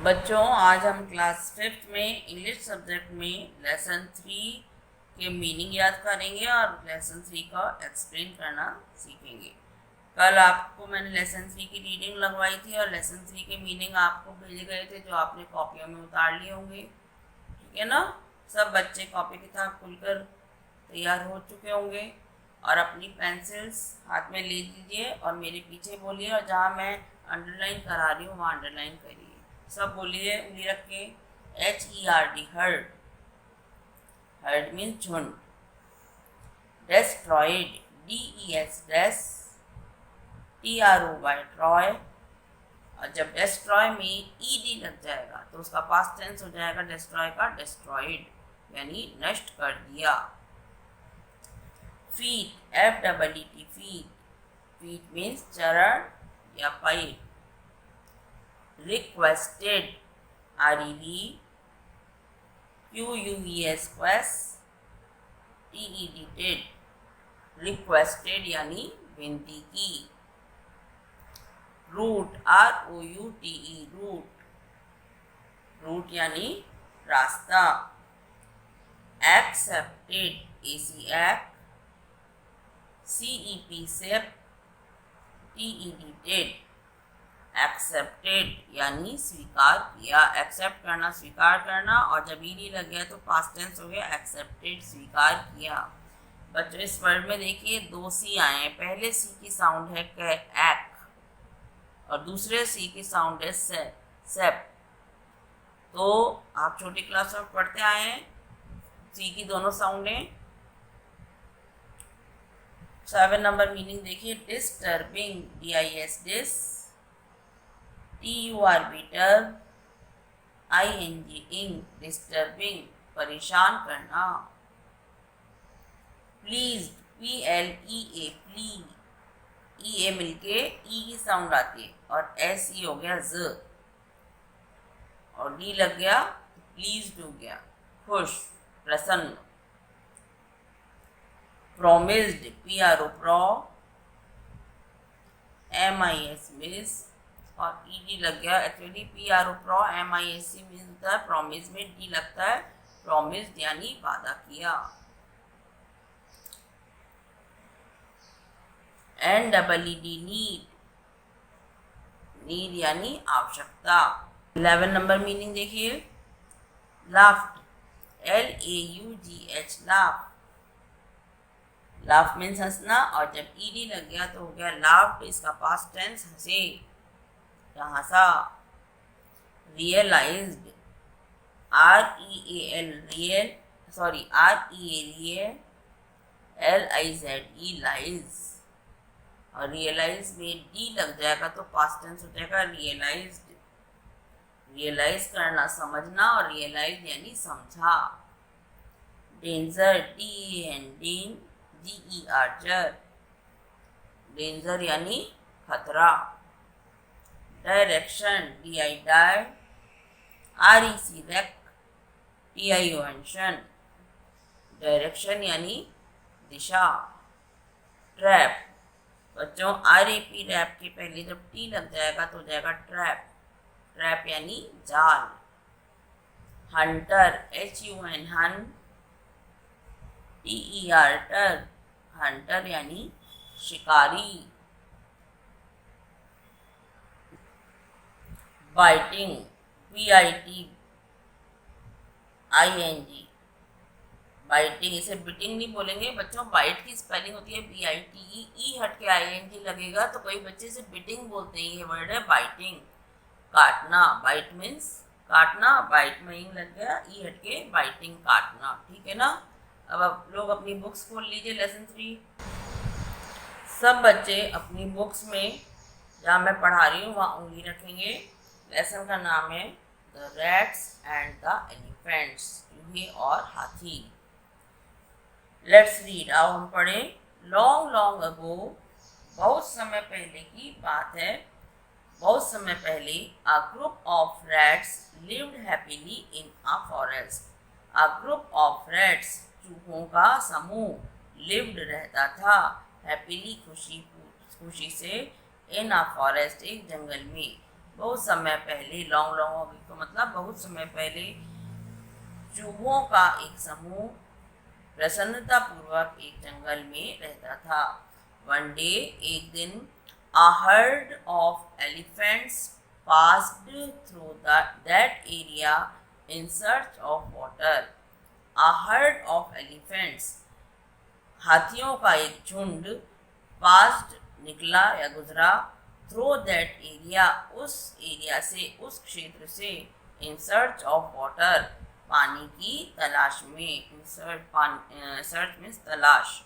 बच्चों, आज हम क्लास 5th में इंग्लिश सब्जेक्ट में लेसन 3 के मीनिंग याद करेंगे और लेसन 3 का एक्सप्लेन करना सीखेंगे। कल आपको मैंने लेसन 3 की रीडिंग लगवाई थी और लेसन 3 के मीनिंग आपको भेजे गए थे, जो आपने कॉपियों में उतार लिए होंगे। ठीक है ना? सब बच्चे कॉपी किताब खुलकर तैयार हो चुके होंगे और अपनी पेंसिल्स हाथ में ले लीजिए और मेरे पीछे बोलिए, और जहाँ मैं अंडरलाइन करा रही हूँ वहाँ अंडरलाइन करिए। सब बोलिए उंगली रख के। HERD, heard. हर्ड मीन्स झुंड। डेस्ट्रॉयड, DES, डेस। TROY, Troy. और जब डेस्ट्रॉय में ED लग जाएगा तो उसका पास्ट टेंस हो जाएगा डेस्ट्रॉय का डेस्ट्रॉयड, यानी नष्ट कर दिया। Feet, FEET, feet. Feet means चरण या पैर। रिक्वेस्टेड, REVQUES, TED, रिक्वेस्टेड यानी विनती की। Root, ROUTE, root. रूट यानी रास्ता। एक्सेप्टेड, ACT, CEP, सेप, TED, एक्सेप्टेड यानी स्वीकार किया। एक्सेप्ट करना, स्वीकार करना, और जब ईडी लग गया तो पास्ट टेंस हो गया एक्सेप्टेड, स्वीकार किया। बच्चों, इस वर्ड में देखिए 2 सी आए हैं। पहले सी की साउंड है ऐक और दूसरे सी की साउंड है सेप। तो आप छोटी क्लास में पढ़ते आए हैं सी की दोनों साउंडें। 7 नंबर मीनिंग देखिए। Disturbing, DIS, dis. TURB, turb. ING, ing, disturbing, परेशान करना। Pleased, PLEA, plea. EA मिलके ई की साउंड आती है और SE हो गया ज और D लग गया प्लीज्ड हो गया, खुश, प्रसन्न। Promised, PRO, pro. MIS, miss, और ED लग गया। एक्चुअली PRO, प्रो, MISC मिलता है प्रॉमिस में, D लगता है प्रॉमिस्ड यानी वादा किया। NEED, need. नीड यानी आवश्यकता। 11 नंबर मीनिंग देखिए। Laughed, LAUGH, laugh. Laugh means हंसना, और जब ED लग गया तो हो गया लाफ्ड, इसका पास्ट टेंस हंसे या हंसा। Realised, REAL, real, sorry REA, LIZE, लाइज। और रियलाइज में D लग जाएगा तो पास्ट टेंस हो जाएगा रियलाइज्ड। रियलाइज करना, समझना, और रियलाइज यानी समझा। Danger, DEN, GER, ger. Danger यानी खतरा। Direction, DI, di. REC, rec. TION, tion. Direction यानी दिशा। ट्रैप, बच्चों RAP, रैप के पहले जब T लग जाएगा तो हो जाएगा ट्रैप। ट्रैप यानी जाल। हंटर, HUN, हन। TER, टर। हंटर यानी शिकारी। बाइटिंग, BITING, बाइटिंग, इसे बिटिंग नहीं बोलेंगे बच्चों, बाइट की स्पेलिंग होती है BITE, ई हट के ING लगेगा तो कोई बच्चे इसे बिटिंग बोलते हैं। ये वर्ड है बाइटिंग, काटना। बाइट मीन्स काटना, बाइट में इंग लग गया, ई हट के बाइटिंग, काटना। ठीक है ना? अब आप लोग अपनी बुक्स खोल लीजिए। लेसन 3 सब बच्चे अपनी बुक्स में, जहाँ मैं पढ़ा रही हूँ वहाँ उंगली रखेंगे। लेसन का नाम है the rats and the elephants, चूहे और हाथी। लेट्स रीड, आओ हम पढ़ें। लॉन्ग लॉन्ग अगो, बहुत समय पहले की बात है। बहुत समय पहले a group of rats lived happily in a forest. A group of rats, चूहों का समूह, लिव्ड रहता था, हैप्पीली खुशी खुशी से, इन अ फॉरेस्ट, एक जंगल में। बहुत समय पहले, लॉन्ग लॉन्ग अगो का मतलब बहुत समय पहले, चूहों का एक समूह प्रसन्नतापूर्वक एक जंगल में रहता था। वन डे, एक दिन, a herd of elephants passed through that area in search of water. A herd of elephants, हाथियों का एक झुंड, पास्ट निकला या गुजरा, थ्रू दैट एरिया, उस एरिया से, उस क्षेत्र से, इन सर्च ऑफ वाटर, पानी की तलाश में, इन सर्च मीन्स तलाश।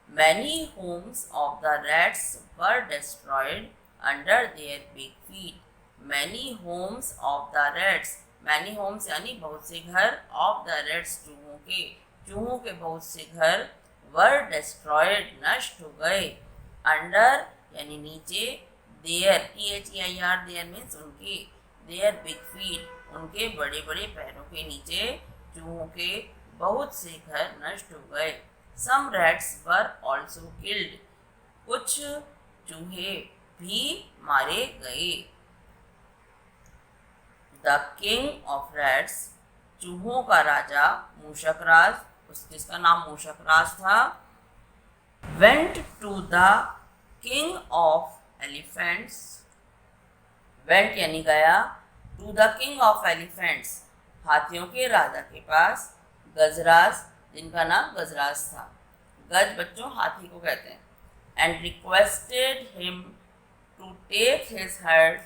Many homes of the rats were destroyed under their big feet. Many homes of the rats, many homes यानी बहुत से घर, of the rats चूहों के बहुत से घर, were destroyed नष्ट हो गए, under यानी नीचे, their their their means उनके, their big feet उनके बड़े बड़े पैरों के नीचे चूहों के बहुत से घर नष्ट हो गए। Some rats were also killed. कुछ चूहे भी मारे गए। The king of rats, चूहों का राजा, मूषकराज, जिसका नाम मूषकराज था, went to the king of elephants, went यानी गया, to the king of elephants, हाथियों के राजा के पास, गजराज, जिनका नाम गजराज था, गज बच्चों हाथी को कहते हैं, and requested him to take his herd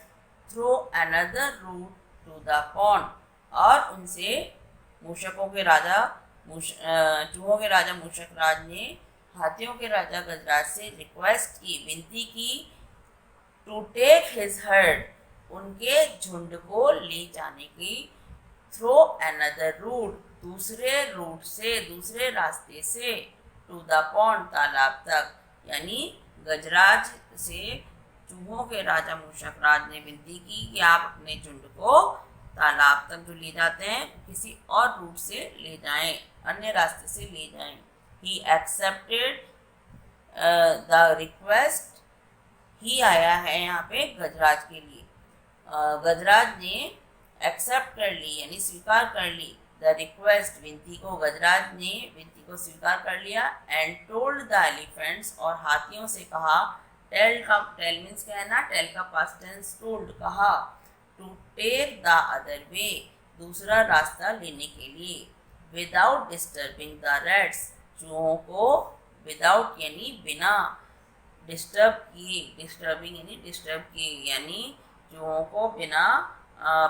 through another route to the pond, और उनसे मूषकों के राजा चूहों के राजा मूषकराज ने हाथियों के राजा गजराज से रिक्वेस्ट की, विनती की, टू टेक हिज हर्ड, उनके झुंड को ले जाने की, थ्रू अनदर रूट, दूसरे रूट से, दूसरे रास्ते से, टू द पॉन्ड, तालाब तक, यानी गजराज से चूहों के राजा मूषकराज ने विनती की कि आप अपने झुंड को तालाब तक जो ले जाते हैं किसी और रूट से ले जाएं, अन्य रास्ते से ले जाएं। ही एक्सेप्टेड द रिक्वेस्ट, ही आया है यहाँ पे गजराज के लिए, गजराज ने एक्सेप्ट कर ली यानी स्वीकार कर ली, द रिक्वेस्ट, विनती को, गजराज ने विनती को स्वीकार कर लिया, एंड टोल्ड द एलिफेंट्स, और हाथियों से कहा, टेल मीन्स क्या है ना, टेल का पास्ट टेंस, टोल्ड कहा, to take the other way, दूसरा रास्ता लेने के लिए, विदाउट डिस्टर्बिंग द रैट्स, चूहों को विदाउट यानी बिना, डिस्टर्ब किए, डिस्टर्बिंग यानी डिस्टर्ब किए, यानी चूहों को बिना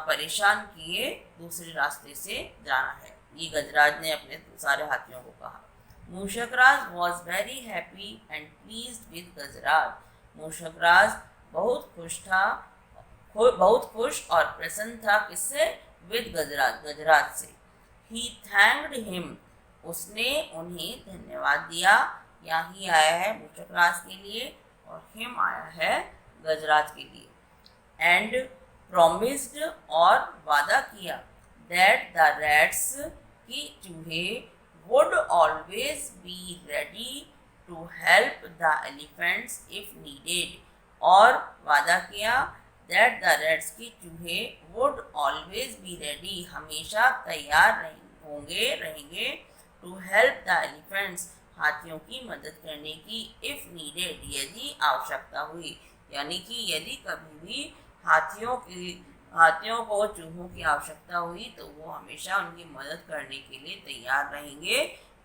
परेशान किए दूसरे रास्ते से जाना है, ये गजराज ने अपने सारे हाथियों को कहा। Mushakraj was very happy and pleased with Gajraj, Mushakraj बहुत खुश था, बहुत खुश और प्रसन्न था, किससे, विद गजराज, गजराज से। ही थैंक्ड हिम, उसने उन्हें धन्यवाद दिया, यहाँ ही आया है मूषकराज के लिए और हिम आया है गजराज के लिए, एंड promised, और वादा किया, that the rats, की चूहे, would always be ready to help the elephants if needed, और वादा किया, that the rats, की चूहे, would always be ready, हमेशा तैयार रहेंगे, to help the elephants, हाथियों की मदद करने की, if needed, यदि आवश्यकता हुई, यानी कि यदि कभी भी हाथियों को चूहों की आवश्यकता हुई तो वो हमेशा उनकी मदद करने के लिए तैयार रहेंगे।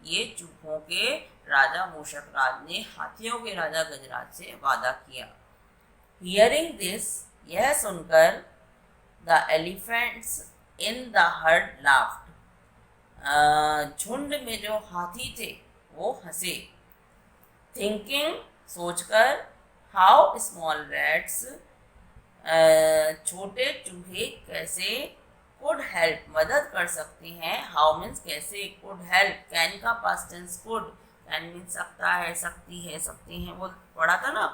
ये चूहों के राजा मूषकराज ने हाथियों के राजा गजराज से वादा किया। हियरिंग दिस, यह सुनकर, the elephants in the heard laughed, झुंड में जो हाथी थे वो हंसे। थिंकिंग, सोचकर, हाउ स्मॉल रैट्स, छोटे चूहे कैसे, कुड हेल्प, मदद कर सकते हैं, हाउ मीन्स कैसे, कुड हेल्प, कैन का past tense could, can means सकता है, सकती है, सकते हैं, वो पढ़ा था ना,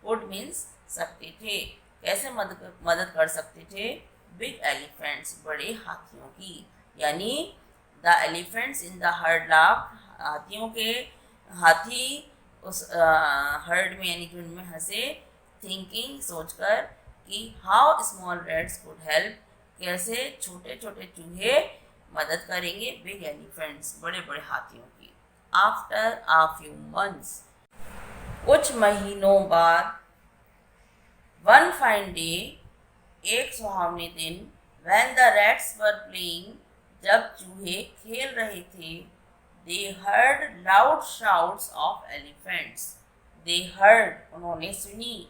कुड मीन्स सकते थे, कैसे मदद कर सकते थे, बिग एलिफेंट्स, बड़े हाथियों की, यानी the elephants in the heard laughed, हाथी उस हर्ड में यानी झुंड में हंसे। थिंकिंग, सोचकर, कि how small rats could help, कैसे छोटे छोटे चूहे मदद करेंगे बिग एलिफेंट्स, बड़े बड़े हाथियों की। आफ्टर अ फ्यू मंथ्स, कुछ महीनों बाद, वन फाइन डे, एक सुहावने दिन, when the rats were playing, जब चूहे खेल रहे थे, दे heard loud shouts of elephants, they heard, उन्होंने सुनी।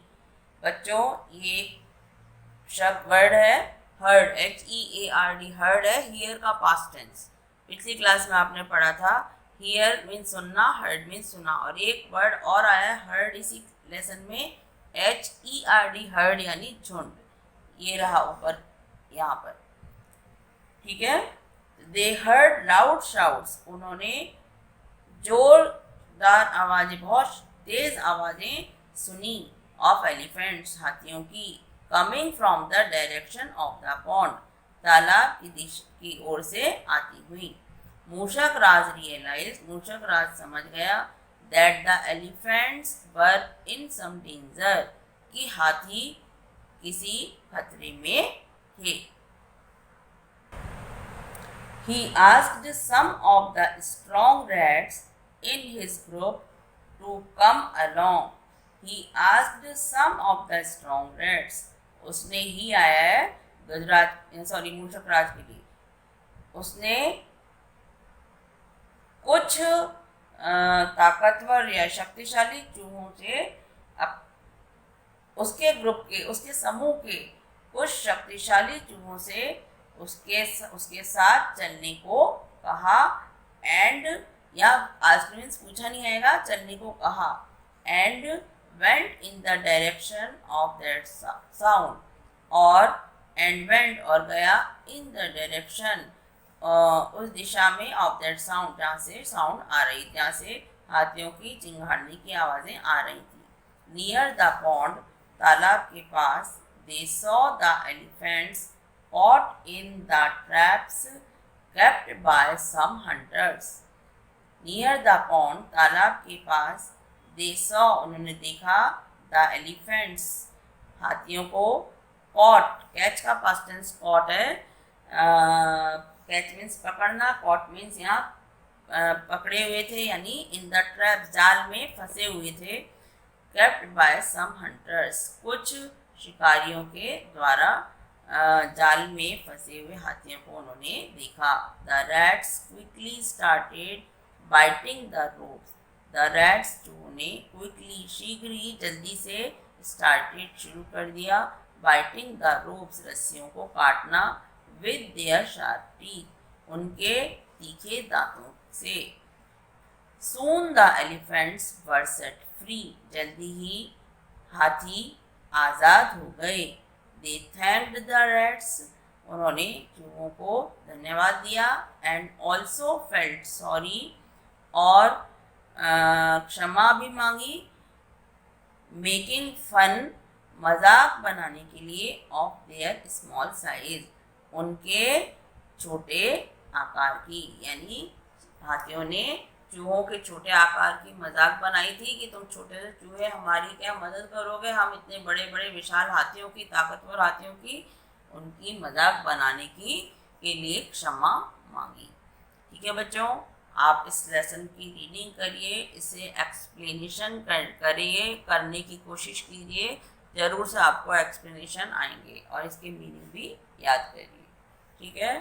बच्चों ये शब्द वर्ड है हर्ड, HEARD, हर्ड है हियर का पास्ट टेंस। पिछली क्लास में आपने पढ़ा था हियर मीन्स सुनना, हर्ड मीन्स सुना, और एक वर्ड और आया है हर्ड इसी लेसन में, HERD, हर्ड यानी झुंड। ये रहा ऊपर यहाँ पर, ठीक है। दे हर्ड लाउड शाउट्स, उन्होंने जोरदार आवाजें, बहुत तेज आवाजें सुनी, ऑफ एलिफेंट्स, हाथियों की, coming from the direction of the pond, तालाब की दिशा की ओर से आती हुई। मूषक राज रियलाइज, मूषक राज समझ गया, that the elephants were in some danger, कि हाथी किसी खतरे में थे। He asked some of the strong rats in his group to come along. He asked some of the strong rats. उसने ही आया है गजराज मूषक राज के लिए। उसने कुछ ताकतवर या शक्तिशाली चूहों से उसके ग्रुप के, उसके समूह के कुछ शक्तिशाली चूहों से उसके साथ चलने को कहा। एंड या आज मीन्स पूछा नहीं आएगा, चलने को कहा। And went in the direction of that sound, और एंड वेंट और गया, इन द डायरेक्शन उस दिशा में, ऑफ दैट साउंड जहाँ से साउंड आ रही, जहाँ से हाथियों की चिंगाड़ने की आवाज़ें आ रही थी। नियर द पॉन्ड, तालाब के पास, they saw the elephants caught in the traps kept by some hunters. Near the pond, तालाब के पास, they saw, उन्होंने देखा, the elephants, हाथियों को, caught, catch का past tense caught है, catch means पकड़ना, caught means यहाँ पकड़े हुए थे, यानी in the traps, जाल में फंसे हुए थे, kept by some hunters, कुछ शिकारियों के द्वारा जाल में फंसे हुए हाथियों को उन्होंने देखा। The rats quickly started biting the ropes, the rats चूहों ने क्विकली, शीघ्र ही, जल्दी से, स्टार्टेड शुरू कर दिया, बाइटिंग द रोप्स, रस्सियों को काटना, विद देयर शार्प टीथ, उनके तीखे दांतों से। Soon the elephants were set free, जल्दी ही हाथी आज़ाद हो गए। They thanked the rats, उन्होंने चूहों को धन्यवाद दिया, and also felt sorry, और क्षमा भी मांगी, making fun, मजाक बनाने के लिए, of their small size, उनके छोटे आकार की, यानी हाथियों ने चूहों के छोटे आकार की मजाक बनाई थी कि तुम छोटे से चूहे हमारी क्या मदद करोगे, हम इतने बड़े बड़े विशाल हाथियों की, ताकतवर हाथियों की, उनकी मजाक बनाने के लिए क्षमा मांगी। ठीक है बच्चों, आप इस लेसन की रीडिंग करिए, इसे एक्सप्लेनेशन करिए, करने की कोशिश कीजिए, ज़रूर से आपको एक्सप्लेनेशन आएंगे, और इसके मीनिंग भी याद करिए। ठीक है।